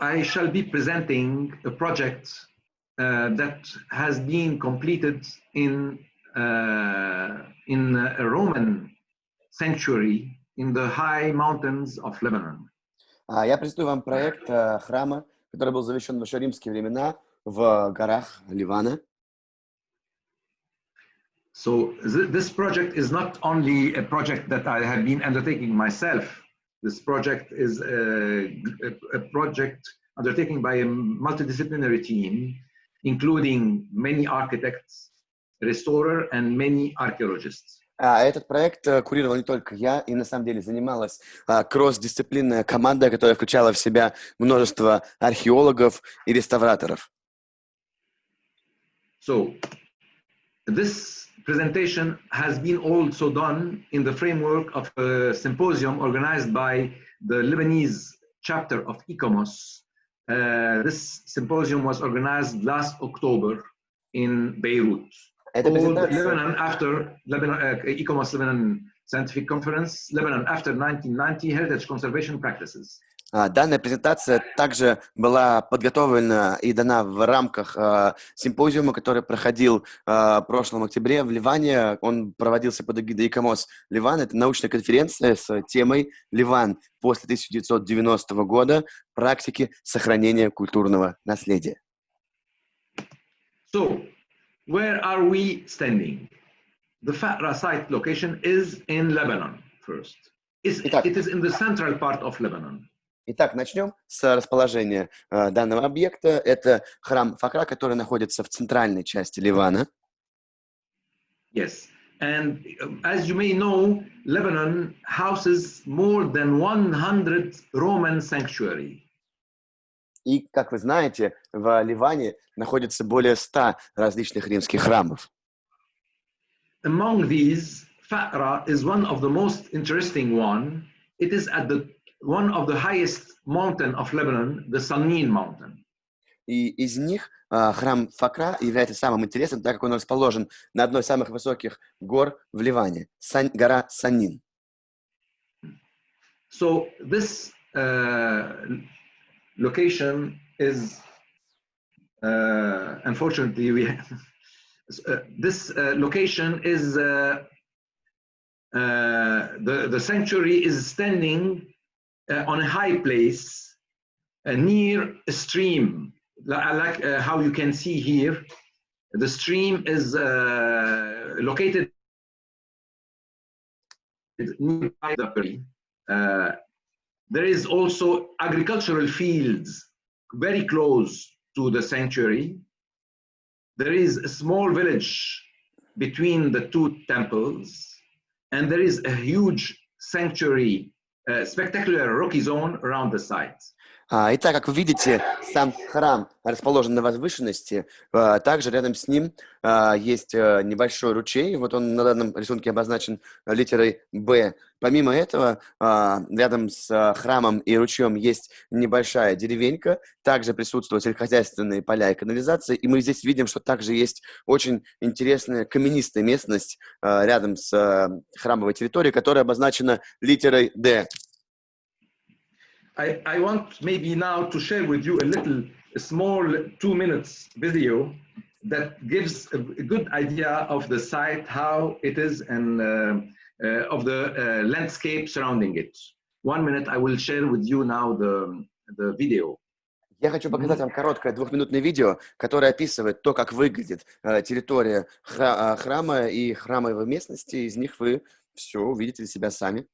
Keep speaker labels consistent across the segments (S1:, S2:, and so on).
S1: I shall be presenting a project that has been completed in a Roman sanctuary in the high mountains of Lebanon.
S2: Я представлю вам проект храма, который был завершен в еще римские времена в горах Ливана.
S1: So this project is not only a project that I have been undertaking myself. This project is a project undertaken by a multidisciplinary team, including many architects, restorer, and many archaeologists.
S2: Этот проект курировал не только я, и на самом деле занималась кросс-дисциплинная команда, которая включала в себя множество археологов и реставраторов.
S1: So this presentation has been also done in the framework of a symposium organized by the Lebanese chapter of ICOMOS. This symposium was organized last October in Beirut. Lebanon after ICOMOS Lebanon Scientific Conference, Lebanon after 1990 Heritage Conservation Practices.
S2: Данная презентация также была подготовлена и дана в рамках симпозиума, который проходил в прошлом октябре в Ливане. Он проводился под эгидой ICOMOS Ливан. Это научная конференция с темой «Ливан после 1990 года. Практики сохранения культурного наследия».
S1: So, where are we standing? The Faqra site location is in Lebanon first. It is in the central part of Lebanon.
S2: Итак, начнем с расположения данного объекта. Это храм Факра, который находится в центральной части Ливана.
S1: Yes, and as you may know, Lebanon houses more than 100 Roman sanctuaries.
S2: И, как вы знаете, в Ливане находится более 100 различных римских храмов.
S1: Among these, Faqra is one of the most interesting one. It is at one of the highest mountain of Lebanon, the Sanin mountain.
S2: И из них храм Факра является самым интересным, так как он расположен на одной из самых высоких гор в Ливане, гора Санин.
S1: So this location is, unfortunately, this location is the sanctuary is standing on a high place near a stream, like how you can see here. The stream is located nearby the prairie. There is also agricultural fields very close to the sanctuary. There is a small village between the two temples, and there is a huge sanctuary, spectacular rocky zone around the site.
S2: Итак, как вы видите, сам храм расположен на возвышенности. Также рядом с ним есть небольшой ручей. Вот он на данном рисунке обозначен литерой «Б». Помимо этого, рядом с храмом и ручьем есть небольшая деревенька. Также присутствуют сельскохозяйственные поля и канализация. И мы здесь видим, что также есть очень интересная каменистая местность рядом с храмовой территорией, которая обозначена литерой «Д».
S1: I want maybe now to share with you a small 2 minutes video that gives a good idea of the site, how it is, and of the landscape surrounding it. 1 minute, I will share with you now the video.
S2: Я хочу показать вам короткое 2-минутное видео, которое описывает то, как выглядит территория храма и храмовой местности. Из них вы все увидите для себя сами.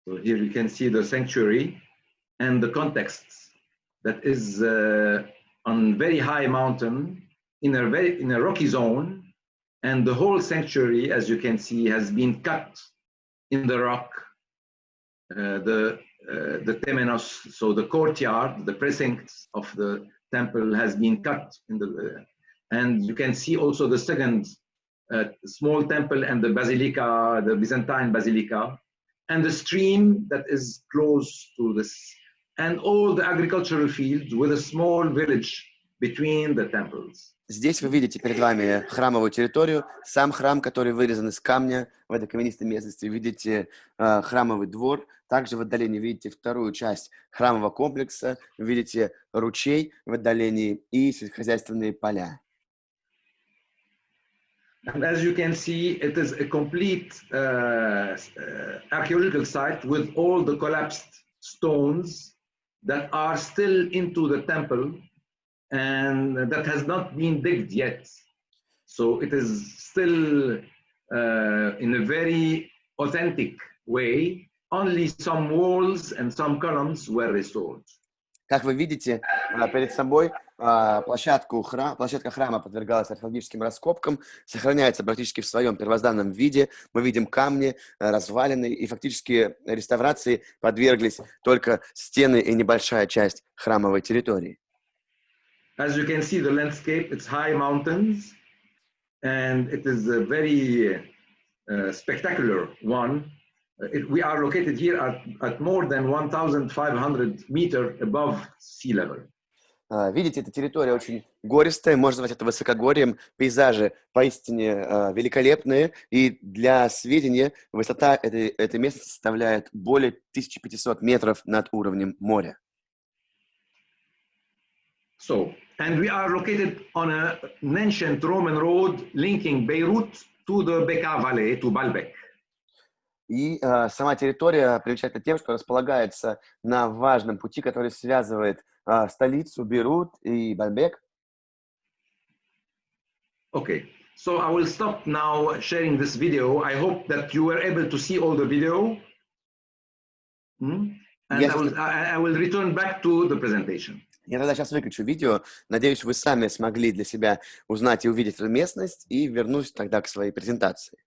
S1: So here you can see the sanctuary and the context that is on very high mountain in a rocky zone, and the whole sanctuary, as you can see, has been cut in the rock. The temenos, so the courtyard, the precincts of the temple has been cut in the, and you can see also the second small temple and the basilica, the Byzantine basilica, and the stream that is close to this, and all the agricultural fields with a small village between the temples.
S2: Здесь вы видите перед вами храмовую территорию, сам храм, который вырезан из камня в этой каменистой местности. Видите храмовый двор. Также в отдалении видите вторую часть храмового комплекса. Видите ручей в отдалении и сельскохозяйственные поля.
S1: And as you can see, it is a complete archaeological site with all the collapsed stones that are still into the temple and that has not been digged yet. So it is still in a very authentic way. Only some walls and some columns were restored.
S2: Как вы видите, перед собой площадка храма подвергалась археологическим раскопкам, сохраняется практически в своем первозданном виде. Мы видим камни, развалины, и фактически реставрации подверглись только стены и небольшая часть храмовой территории.
S1: As you can see, the landscape, it's high mountains, and it is a very spectacular one. We are located here at more than 1,500 meters above sea level.
S2: Видите, эта территория очень гористая, можно назвать это высокогорьем. Пейзажи поистине великолепные, и для сведения, высота этой местности составляет более 1500 метров над уровнем моря.
S1: So, and we are located on an ancient Roman road linking Beirut to the Bekaa Valley, to Baalbek.
S2: И сама территория примечательна тем, что располагается на важном пути, который связывает столицу Бейрут и Бальбек.
S1: Okay, so I will stop now sharing this video. I hope that you were able to see all the video. And
S2: Yes.
S1: I will return back to the presentation.
S2: Я тогда сейчас выключу видео. Надеюсь, вы сами смогли для себя узнать и увидеть эту местность, и вернусь тогда к своей презентации.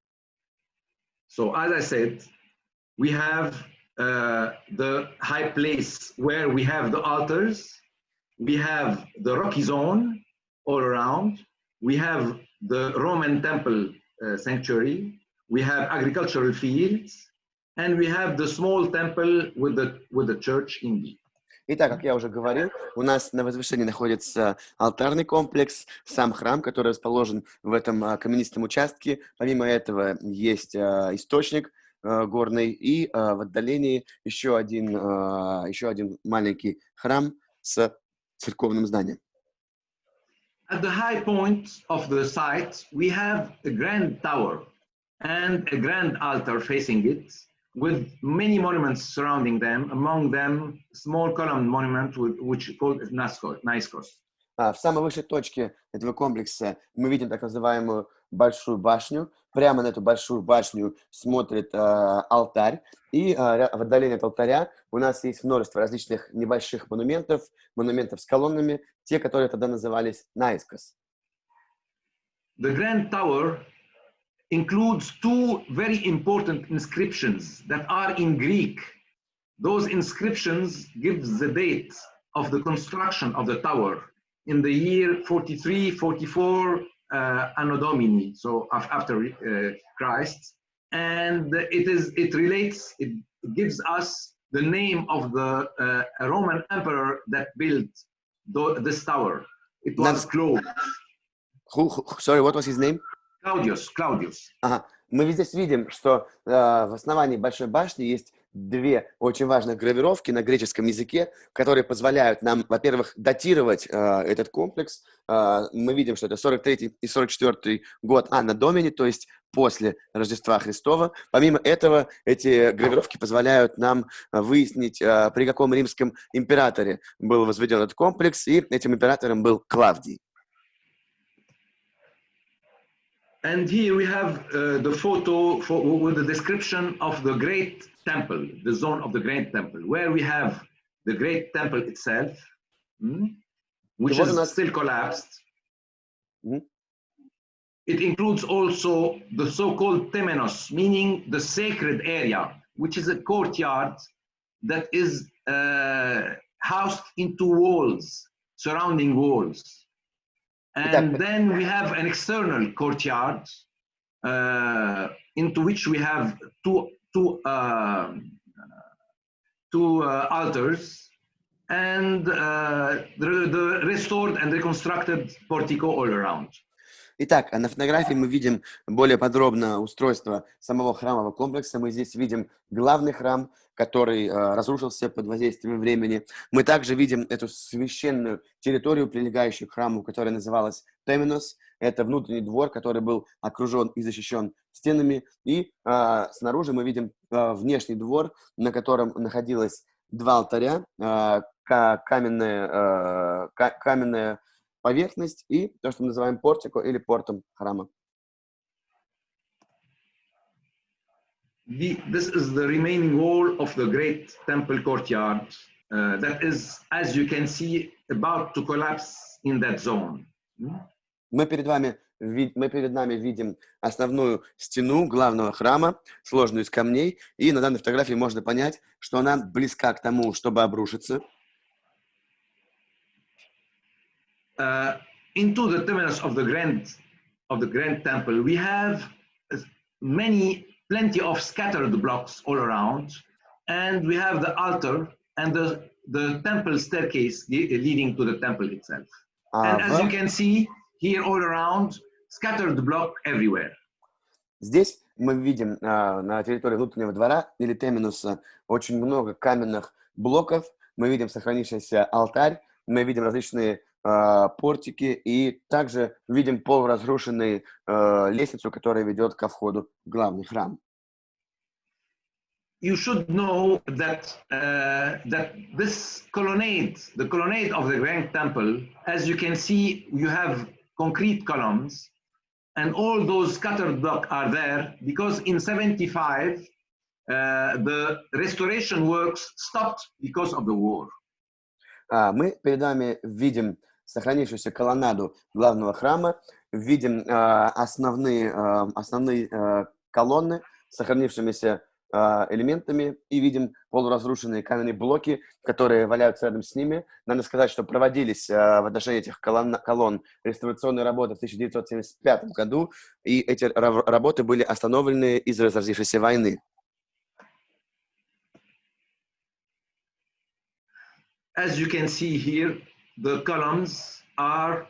S1: So as I said, we have the high place where we have the altars, we have the rocky zone all around, we have the Roman temple sanctuary, we have agricultural fields, and we have the small temple with the church in B.
S2: Итак, как я уже говорил, у нас на возвышении находится алтарный комплекс, сам храм, который расположен в этом каменистом участке. Помимо этого есть источник горный, и в отдалении еще один маленький храм с церковным зданием.
S1: At the high point of the site, we have a grand tower and a grand altar facing it, with many monuments surrounding them, among them small column monument which is called Naiskos.
S2: В самой высшей точке этого комплекса мы видим так называемую большую башню. Прямо на эту большую башню смотрит алтарь. И в отдалении от алтаря у нас есть множество различных небольших монументов с колоннами, те, которые тогда назывались Naiskos.
S1: The Grand Tower includes two very important inscriptions that are in Greek. Those inscriptions give the date of the construction of the tower in the year 43-44 Anno Domini, so after Christ, and it gives us the name of the Roman emperor that built this tower. It was Claudius.
S2: Sorry, what was his name?
S1: Claudius.
S2: Ага. Мы здесь видим, что в основании большой башни есть две очень важных гравировки на греческом языке, которые позволяют нам, во-первых, датировать этот комплекс. Мы видим, что это 43 и 44 год Анно Домини, то есть после Рождества Христова. Помимо этого, эти гравировки позволяют нам выяснить, при каком римском императоре был возведен этот комплекс, и этим императором был Клавдий.
S1: And here we have the photo with the description of the Great Temple, the zone of the Great Temple, where we have the Great Temple itself, which is still collapsed. It includes also the so-called temenos, meaning the sacred area, which is a courtyard that is housed into walls, surrounding walls. And then we have an external courtyard into which we have two altars and the restored and reconstructed portico all around.
S2: Итак, на фотографии мы видим более подробно устройство самого храмового комплекса. Мы здесь видим главный храм, который разрушился под воздействием времени. Мы также видим эту священную территорию, прилегающую к храму, которая называлась Теминос. Это внутренний двор, который был окружен и защищен стенами. И снаружи мы видим внешний двор, на котором находилось два алтаря, каменная поверхность и то, что мы называем портико или портом храма.
S1: This is the remaining wall of the great temple courtyard that is, as you can see, about to collapse in that zone.
S2: Мы перед нами видим основную стену главного храма, сложную из камней, и на данной фотографии можно понять, что она близка к тому, чтобы обрушиться.
S1: Into the terminus of the grand temple, we have plenty of scattered blocks all around, and we have the altar and the temple staircase leading to the temple itself. And as you can see here all around, scattered block everywhere.
S2: Здесь мы видим на территории внутреннего двора или терминуса очень много каменных блоков. Мы видим сохранившийся алтарь, мы видим различные портики и также видим полуразрушенную лестницу, которая ведет ко входу в главный храм.
S1: You should know that this colonnade, the colonnade of the Grand Temple, as you can see, you have concrete columns, and all those scattered blocks are there because in 75 the restoration works stopped because of the war.
S2: Мы перед вами видим сохранившуюся колоннаду главного храма, видим основные колонны с сохранившимися элементами и видим полуразрушенные каменные блоки, которые валяются рядом с ними. Надо сказать, что проводились в отношении этих колонн реставрационные работы в 1975 году, и эти работы были остановлены из-за разразившейся войны.
S1: As you can see here, the columns are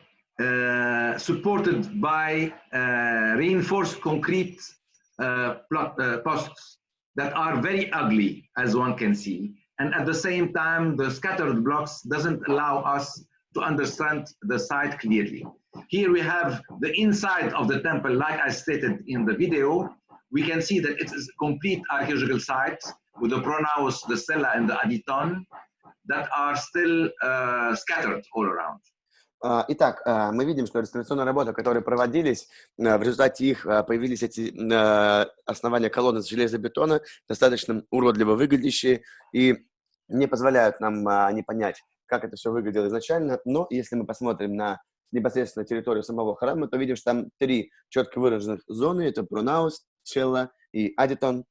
S1: supported by reinforced concrete posts that are very ugly, as one can see. And at the same time, the scattered blocks doesn't allow us to understand the site clearly. Here we have the inside of the temple, like I stated in the video. We can see that it is a complete archaeological site with the pronaos, the cella, and the aditon that are still scattered all around.
S2: Итак, мы видим, что реставрационные работы, которые проводились, в результате их появились эти основания колонн из железобетона, достаточно уродливо выглядящие, и не позволяют нам не понять, как это все выглядело изначально. Но если мы посмотрим на непосредственно территорию самого храма, то видим, что там три четко выраженных зоны. Это пронаус, челла и адитон.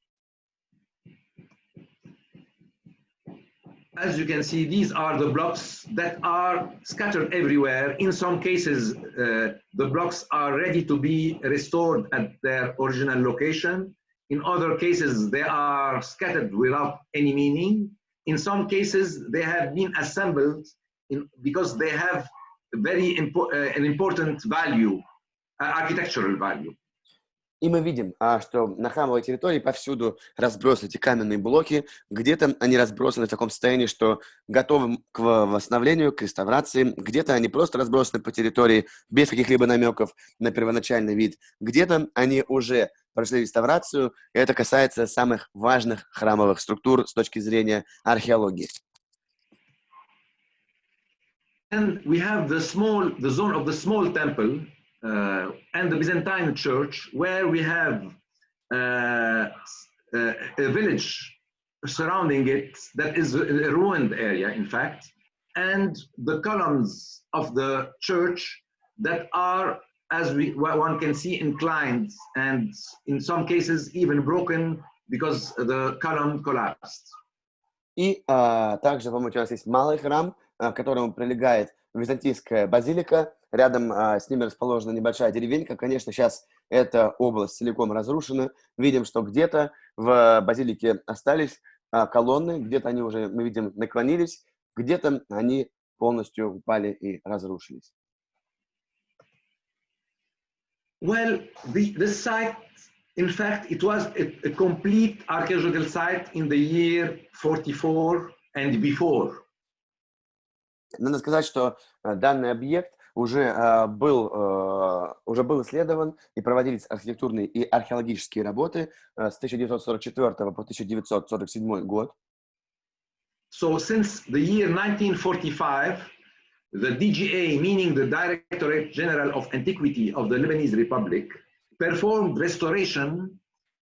S1: As you can see, these are the blocks that are scattered everywhere. In some cases, the blocks are ready to be restored at their original location. In other cases, they are scattered without any meaning. In some cases, they have been assembled because they have an important value, architectural value.
S2: И мы видим, что на храмовой территории повсюду разбросаны эти каменные блоки. Где-то они разбросаны в таком состоянии, что готовы к восстановлению, к реставрации. Где-то они просто разбросаны по территории без каких-либо намеков на первоначальный вид. Где-то они уже прошли реставрацию. И это касается самых важных храмовых структур с точки зрения археологии.
S1: And we have the zone of the small temple. And the Byzantine church, where we have a village surrounding it that is a ruined area, in fact, and the columns of the church that are, as one can see, inclined and in some cases even broken because the column collapsed.
S2: И также, помните, у нас есть малый храм, к которому прилегает византийская базилика, рядом с ними расположена небольшая деревенька. Конечно, сейчас эта область целиком разрушена. Видим, что где-то в базилике остались колонны, где-то они уже, мы видим, наклонились, где-то они полностью упали и разрушились.
S1: Well, this site, in fact, it was a complete archaeological site in the year 44 and before.
S2: Надо сказать, что данный объект уже был исследован и проводились архитектурные и археологические работы с 1944 по 1947 год.
S1: So since the year 1945, the DGA, meaning the Directorate General of Antiquity of the Lebanese Republic, performed restoration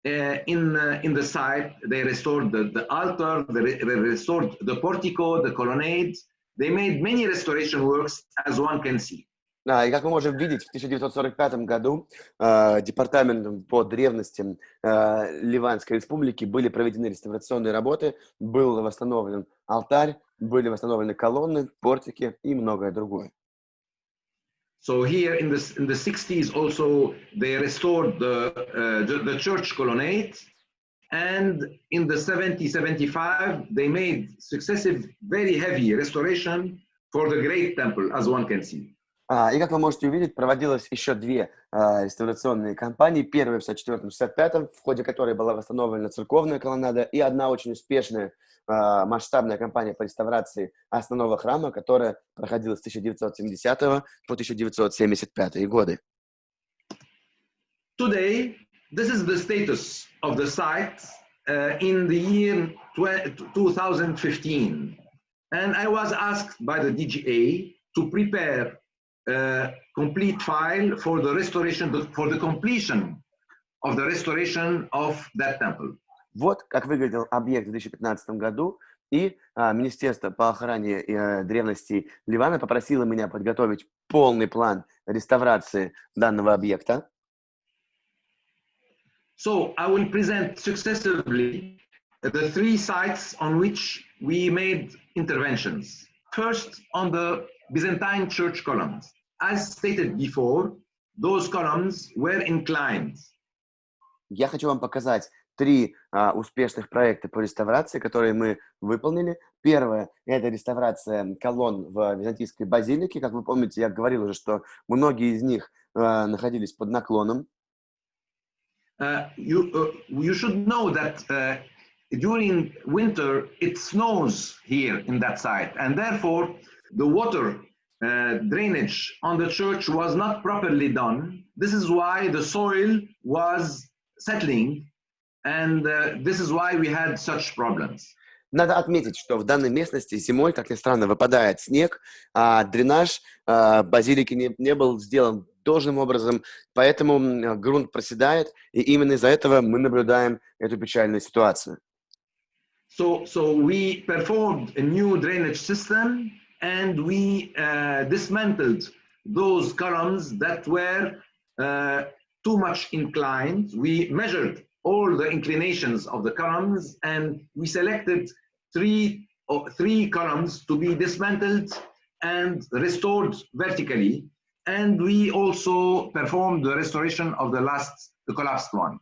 S1: in the site. They restored the altar, they restored the portico, the colonnades. They made many restoration works, as one can see.
S2: И как мы можем видеть, в 1945 году департаментом по древностям Ливанской республики были проведены реставрационные работы, был восстановлен алтарь, были восстановлены колонны, портики и многое другое.
S1: So here in the 60s also they restored the church colonnade, and in the 70-75 they made successive very heavy restoration for the great temple, as one can see.
S2: И как вы можете увидеть, проводилось еще две реставрационные кампании. Первая в 1964-1965, в ходе которой была восстановлена церковная колоннада, и одна очень успешная масштабная кампания по реставрации основного храма, которая проходила с 1970 по 1975 годы.
S1: Today, this is the status of the site in the year 2015. And I was asked by the DGA to prepare a complete file for the restoration, for the completion of the restoration of that temple.
S2: Вот как выглядел объект в 2015 году, и Министерство по охране древностей Ливана попросило меня подготовить полный план реставрации данного объекта.
S1: So I will present successively the three sites on which we made interventions. First, on the Byzantine church columns. As stated before, those columns were inclined.
S2: Я хочу вам показать три успешных проекта по реставрации, которые мы выполнили. Первое – это реставрация колонн в византийской базилике. Как вы помните, я говорил уже, что многие из них находились под наклоном.
S1: You should know that during winter it snows here in that site, and therefore the water drainage on the church was not properly done. This is why the soil was settling, and this is why we had such problems.
S2: Надо отметить, что в данной местности зимой, как ни странно, выпадает снег, а дренаж базилики не был сделан должным образом, поэтому грунт проседает, и именно из-за этого мы наблюдаем эту печальную ситуацию.
S1: So we performed a new drainage system, and we dismantled those columns that were too much inclined. We measured all the inclinations of the columns, and we selected three columns to be dismantled and restored vertically. And we also performed the restoration of the collapsed one.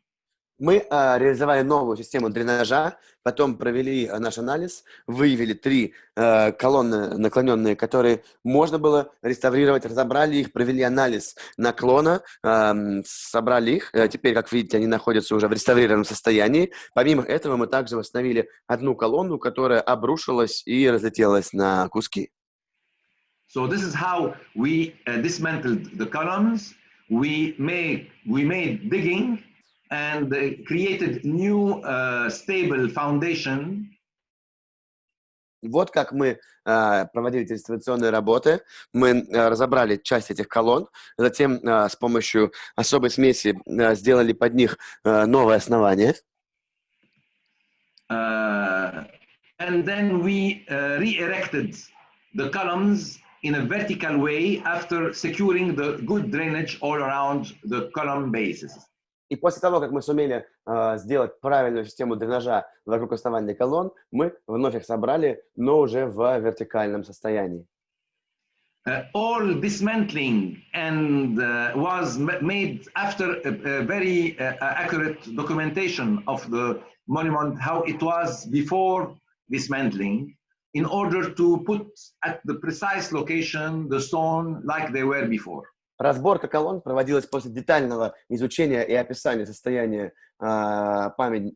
S2: Мы реализовали новую систему дренажа, потом провели наш анализ, выявили три колонны наклоненные, которые можно было реставрировать, разобрали их, провели анализ наклона, собрали их. Теперь, как видите, они находятся уже в реставрированном состоянии. Помимо этого, мы также восстановили одну колонну, которая обрушилась и разлетелась на куски.
S1: So this is how we dismantled the columns. We made digging and created new stable foundation.
S2: Вот как мы проводили эти реставрационные работы. Мы разобрали часть этих колонн, затем с помощью особой смеси сделали под них новое основание.
S1: And then we re-erected the columns in a vertical way after securing the good drainage all around the column bases.
S2: И после того, как мы сумели сделать правильную систему дренажа вокруг основания колонн, мы вновь их собрали, но уже в вертикальном состоянии.
S1: all dismantling and was made after a very accurate documentation of the monument, how it was before dismantling, in order to put at the precise location the stone like they were before.
S2: Разборка колонн проводилась после детального изучения и описания состояния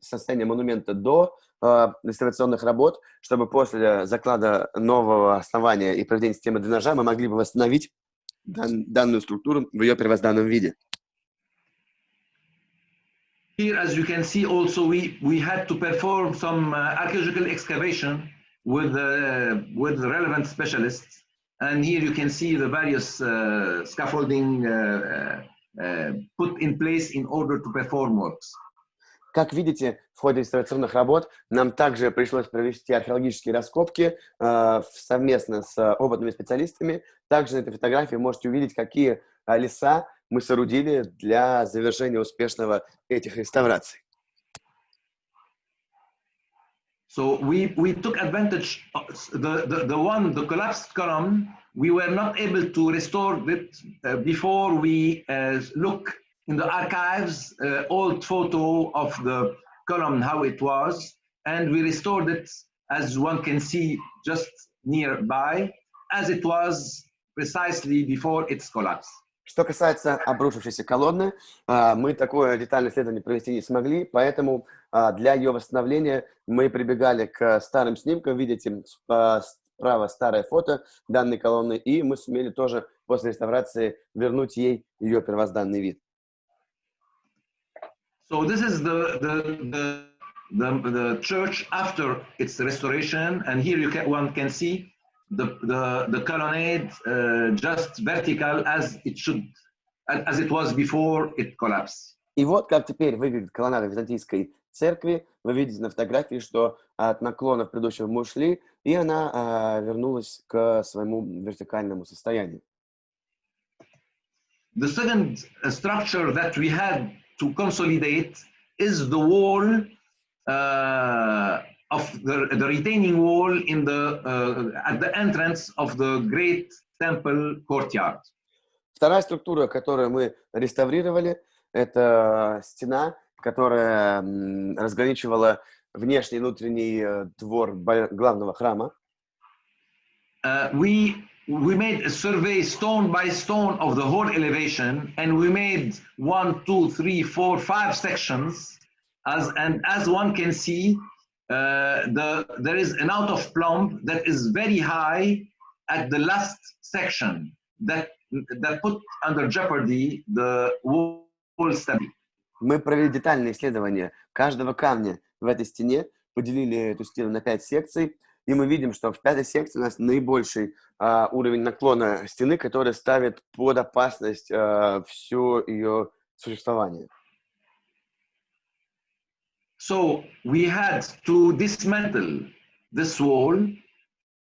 S2: состояния монумента до реставрационных работ, чтобы после заклада нового основания и проведения системы дренажа мы могли бы восстановить данную структуру в ее первозданном виде.
S1: Here, as you can see, also we had to perform some archaeological excavation with the relevant specialists. And here you can see the various scaffolding put in place in order to perform works.
S2: Как видите, в ходе реставрационных работ нам также пришлось провести археологические раскопки совместно с опытными специалистами. Также на этой фотографии можете увидеть, какие леса мы соорудили для завершения успешного этих реставраций.
S1: So we took advantage of the collapsed column. We were not able to restore it before we look in the archives, old photo of the column, how it was, and we restored it, as one can see just nearby, as it was precisely before its collapse.
S2: Что касается обрушившейся колонны, мы такое детальное исследование провести не смогли, поэтому для ее восстановления мы прибегали к старым снимкам. Видите справа старое фото данной колонны, и мы сумели тоже после реставрации вернуть ей ее первозданный вид.
S1: So this is the church after its restoration, and here one can see the colonnade just vertical as it was before it collapsed.
S2: И вот как теперь выглядит колоннада византийской церкви. Вы видите на фотографии, что от наклонов предыдущего мы ушли, и она вернулась к своему вертикальному состоянию.
S1: The second structure that we had to consolidate is the wall of the retaining wall in at the entrance of the great temple courtyard.
S2: Вторая структура, которую мы реставрировали, это стена, которая разграничивала внешний и внутренний двор главного храма.
S1: We made a survey stone by stone of the whole elevation, and we made 1, 2, 3, 4, 5 sections. As one can see, there is an out of plumb that is very high at the last section that put under jeopardy the wall stability.
S2: Мы провели детальное исследование каждого камня в этой стене, поделили эту стену на 5 секций, и мы видим, что в 5-й секции у нас наибольший уровень наклона стены, который ставит под опасность все ее существование.
S1: So we had to dismantle this wall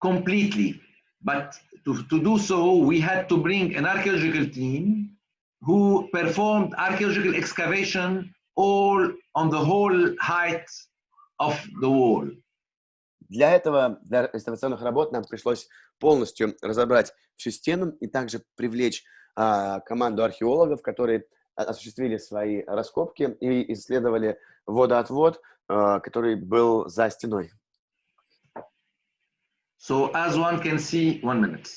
S1: completely, but to do so, we had to bring an archaeological team who performed archaeological excavation all on the whole height of the wall.
S2: Для этого, для реставрационных работ, нам пришлось полностью разобрать всю стену и также привлечь команду археологов, которые осуществили свои раскопки и исследовали водоотвод, который был за стеной.
S1: So as one can see, 1 minute.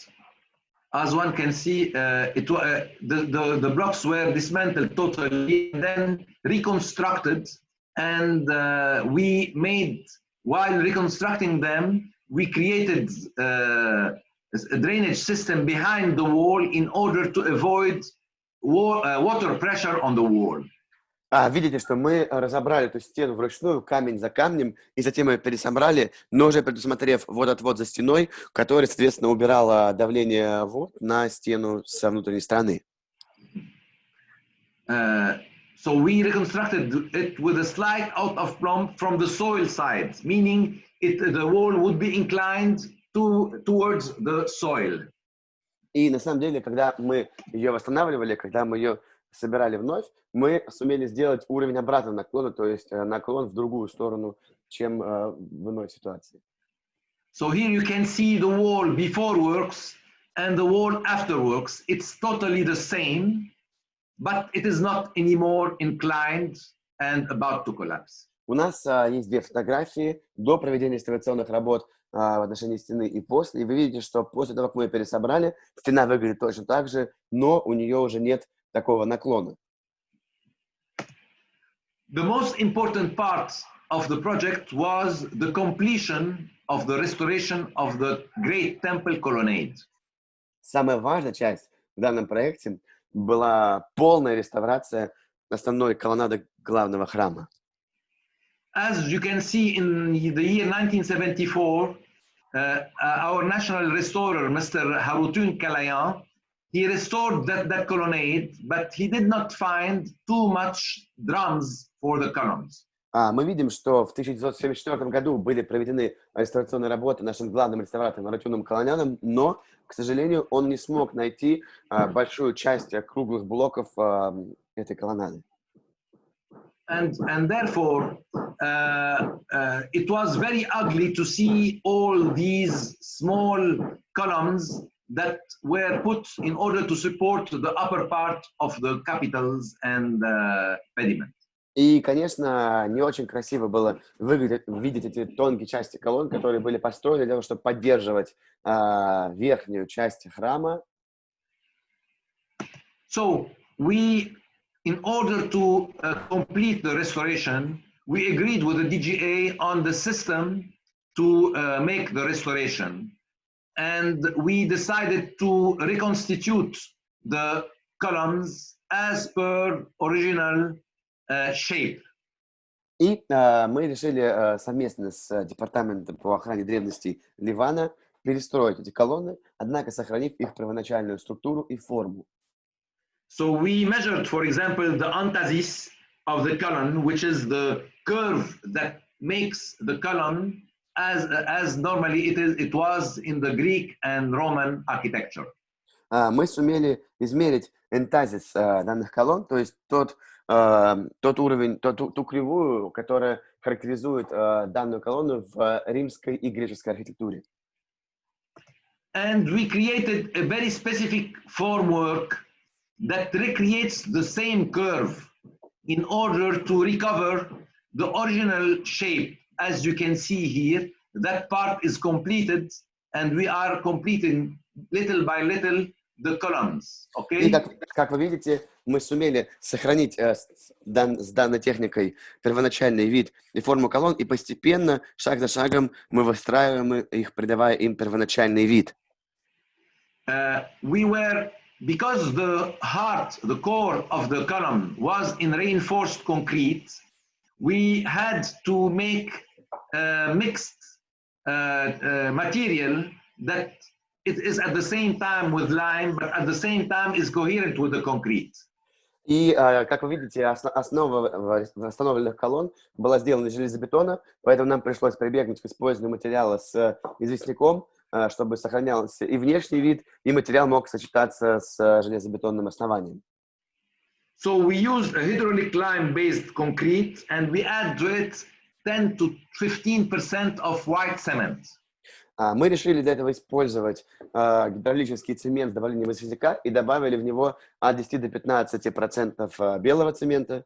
S1: As one can see, the blocks were dismantled totally, and then reconstructed, and we made, while reconstructing them, we created a drainage system behind the wall in order to avoid water pressure on the wall.
S2: Видите, что мы разобрали эту стену вручную, камень за камнем, и затем мы пересобрали, но уже предусмотрев водоотвод за стеной, который, соответственно, убирало давление вод на стену со внутренней стороны.
S1: So we reconstructed it with a slight out of plumb from the soil side, meaning the wall would be inclined towards the soil.
S2: И на самом деле, когда мы ее восстанавливали, когда мы ее собирали вновь, мы сумели сделать уровень обратного наклона, то есть наклон в другую сторону, чем в иной ситуации.
S1: So here you can see the wall before works and the wall afterwards, it's totally the same, but it is not anymore inclined and about to collapse.
S2: У нас есть две фотографии до проведения реставрационных работ в отношении стены и после. И вы видите, что после того, как мы ее пересобрали, стена выглядит точно так же, но у нее уже нет такого наклона.
S1: The most important part of the project was the completion of the restoration of the great temple colonnade.
S2: Самая важная часть в данном проекте была полная реставрация основной колоннады главного храма.
S1: As you can see, in the year 1974, our national restorer, Mr. Harutun Kalayan, he restored that colonnade, but he did not find too much drums for the columns.
S2: Мы видим, что в 1974 году были проведены реставрационные работы нашим главным реставратором Ратюном Колоняном, но, к сожалению, он не смог найти большую часть круглых блоков этой колоннады.
S1: And therefore, it was very ugly to see all these small columns that were put in order to support the upper part of the capitals and pediment.
S2: И, конечно, не очень красиво было видеть эти тонкие части колонн, которые были построены для того, чтобы поддерживать верхнюю часть храма.
S1: So we, in order to complete the restoration, we agreed with the DGA on the system to make the restoration. And we decided to reconstitute the columns as per original shape.
S2: И мы решили совместно с Департаментом по охране древностей Ливана перестроить эти колонны, однако сохранив их первоначальную структуру и форму.
S1: So we measured, for example, the antasis of the column, which is the curve that makes the column as normally it was in the Greek and Roman architecture.
S2: Мы сумели измерить энтазис данных колонн, то есть тот уровень, ту кривую, которая характеризует данную колонну в римской и греческой архитектуре.
S1: And we created a very specific formwork that recreates the same curve in order to recover the original shape. As you can see here, that part is completed, and we are completing little by little the columns. Okay?
S2: И как вы видите, мы сумели сохранить с данной техникой первоначальный вид и форму колонн, и постепенно, шаг за шагом, мы выстраиваем их, придавая им первоначальный вид.
S1: Because the heart, the core of the column was in reinforced concrete, we had to make mixed material that it is at the same time with lime, but at the same time is coherent with the concrete.
S2: И, как вы видите, основа восстановленных колонн была сделана из железобетона, поэтому нам пришлось прибегнуть к использованию материала с известняком, чтобы сохранялся и внешний вид, и материал мог сочетаться с железобетонным основанием.
S1: So we used a hydraulic lime-based concrete, and we add to it 10 to 15% of white cement.
S2: Мы решили для этого использовать гидравлический цемент с добавлением известняка и добавили в него от 10 до 15% белого цемента.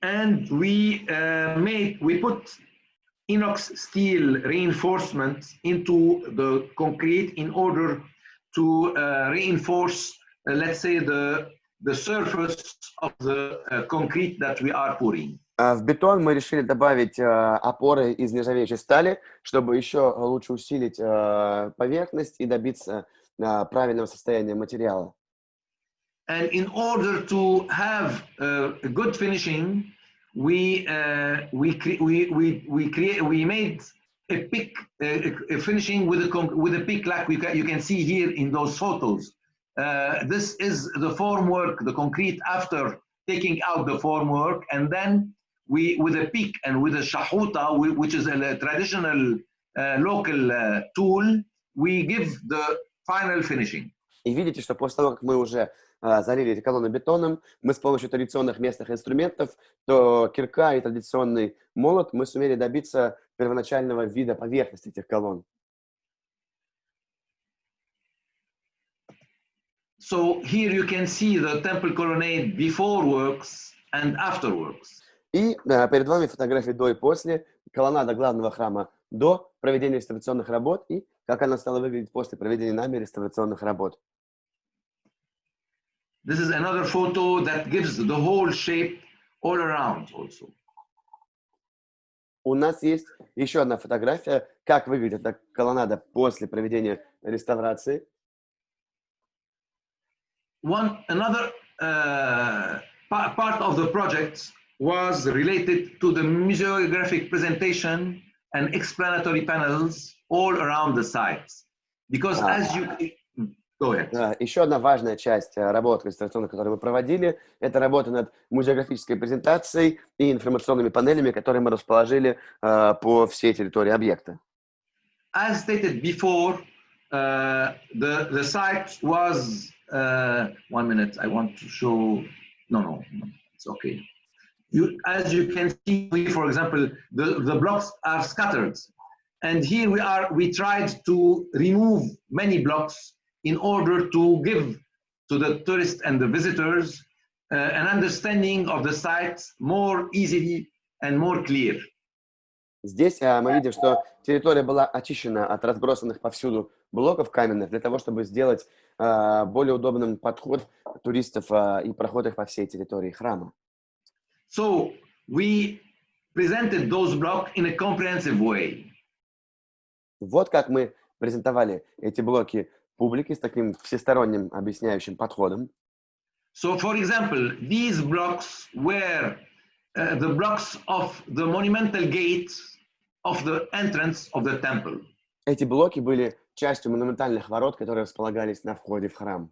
S1: And we put inox steel reinforcement into the concrete in order to reinforce, let's say, the surface of the concrete that we are pouring.
S2: В бетон мы решили добавить опоры из нержавеющей стали, чтобы еще лучше усилить поверхность и добиться правильного состояния материала.
S1: And in order to have a good finishing, we made a pick, a finishing with a pick like you can see here in those photos. This is the formwork, the concrete after taking out the formwork, and then we, with a pick and with a shahuta, which is a traditional local tool, we give the final finishing.
S2: И видите, что после того, как мы уже залили эти колонны бетоном, мы с помощью традиционных местных инструментов, то кирка и традиционный молот, мы сумели добиться первоначального вида поверхности этих колонн.
S1: So here you can see the temple colonnade before works and after works.
S2: И перед вами фотографии до и после, колоннада главного храма до проведения реставрационных работ и как она стала выглядеть после проведения нами реставрационных работ.
S1: This is another photo that gives the whole shape all around also.
S2: У нас есть еще одна фотография, как выглядит эта колоннада после проведения реставрации.
S1: Another part of the project was related to the museographic presentation and explanatory panels all around the sites. Because as you... Go ahead.
S2: Еще одна важная часть работ реставрационных, которые мы проводили, это работа над музеографической презентацией и информационными панелями, которые мы расположили по всей территории объекта.
S1: As stated before, the site was... 1 minute, I want to show... No, it's okay. As you can see, for example, the blocks are scattered. And here we tried to remove many blocks in order to give to the tourists and the visitors an understanding of the site more easily and more clear.
S2: Здесь мы видим, что территория была очищена от разбросанных повсюду блоков каменных для того, чтобы сделать более удобным подход туристов и проход их по всей территории храма.
S1: So we presented those blocks in a comprehensive way.
S2: Вот как мы презентовали эти блоки публике с таким всесторонним объясняющим подходом.
S1: So, for example, these blocks were the blocks of the monumental gate of the entrance of the temple.
S2: Эти блоки были частью монументальных ворот, которые располагались на входе в храм.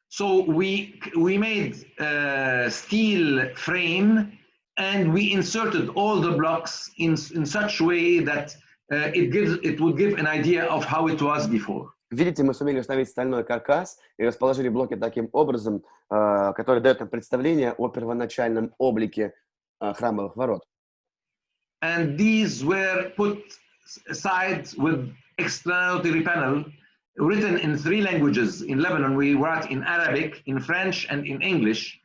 S1: So we made a steel frame and we inserted all the blocks in such a way that it would give an idea of how it was before.
S2: Видите, мы сумели установить стальной каркас и расположили блоки таким образом, который дает нам представление о первоначальном облике храмовых ворот.
S1: And these were put aside with explanatory panel written in 3 languages. In Lebanon, we wrote in Arabic, in French, and in English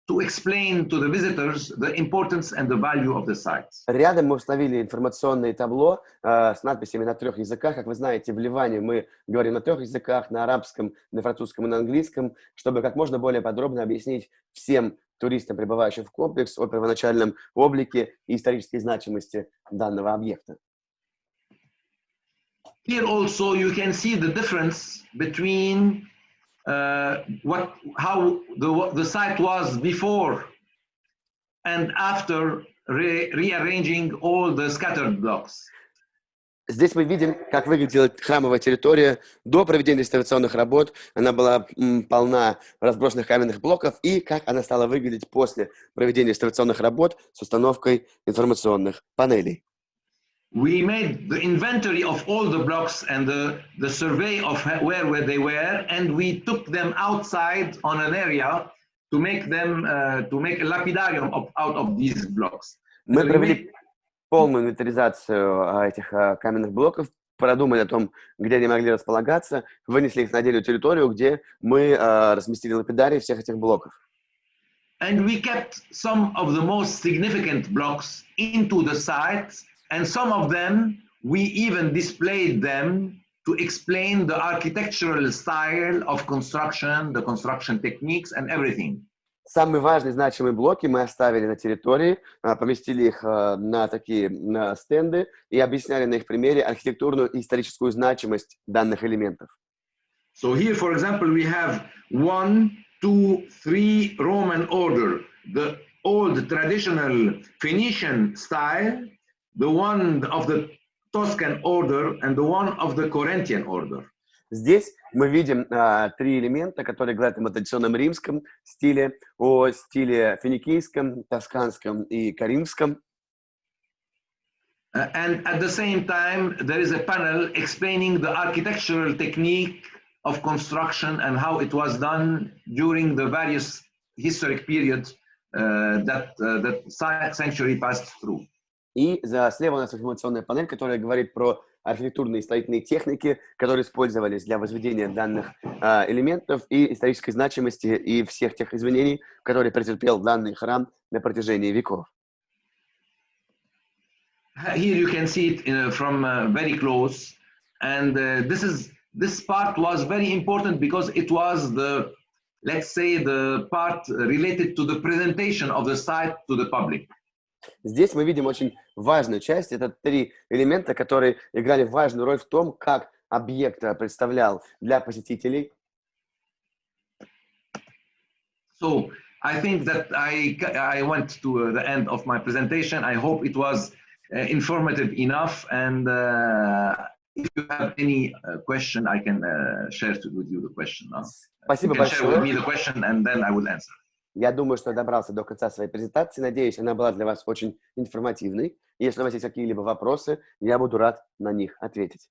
S1: to explain to the visitors the importance and the value of the sites.
S2: Рядом мы установили информационное табло с надписями на 3 языках. Как вы знаете, в Ливане мы говорим на 3 языках, на арабском, на французском и на английском, чтобы как можно более подробно объяснить всем туристам, прибывающим в комплекс, о первоначальном облике и исторической значимости данного объекта.
S1: Here also you can see the difference between how the site was before and after rearranging all the scattered blocks.
S2: Здесь мы видим, как выглядела храмовая территория до проведения реставрационных работ. Она была полна разбросанных каменных блоков, и как она стала выглядеть после проведения реставрационных работ с установкой информационных панелей.
S1: We made the inventory of all the blocks and the survey of where they were, and we took them outside on an area to make a lapidarium out of these blocks.
S2: Мы провели полную инвентаризацию этих каменных блоков, продумали о том, где они могли располагаться, вынесли их на отдельную территорию, где мы разместили лапидарии всех этих блоков.
S1: And we kept some of the most significant blocks into the sites, and some of them we even displayed them to explain the architectural style of construction, the construction techniques, and everything.
S2: Самые важные, значимые блоки мы оставили на территории, поместили их на такие стенды и объясняли на их примере архитектурную и историческую значимость данных элементов.
S1: So here, for example, we have 1, 2, 3 Roman order, the old traditional Phoenician style, the one of the Tuscan order, and the one of the Corinthian order.
S2: Здесь мы видим 3 элемента, которые говорят о традиционном римском стиле, о стиле финикийском, тосканском и каримском.
S1: And at the same time, there is a panel explaining the architectural technique of construction and how it was done during the various historic periods that the sanctuary passed through.
S2: И слева у нас информационная панель, которая говорит про архитектурные и строительные техники, которые использовались для возведения данных элементов, и исторической значимости и всех тех изменений, которые претерпел данный храм на протяжении веков.
S1: Here you can see it from very close, and this part was very important because it was the, let's say, the part related to the presentation of the site to the public.
S2: Здесь мы видим очень важную часть. Это 3 элемента, которые играли важную роль в том, как объект представлял для посетителей.
S1: So I think that I went to the end of my presentation. I hope it was informative enough, and if you have any question, I can share with you the question.
S2: Спасибо
S1: you can share with me
S2: большое.
S1: the question, and then I will answer.
S2: Я думаю, что я добрался до конца своей презентации. Надеюсь, она была для вас очень информативной. Если у вас есть какие-либо вопросы, я буду рад на них ответить.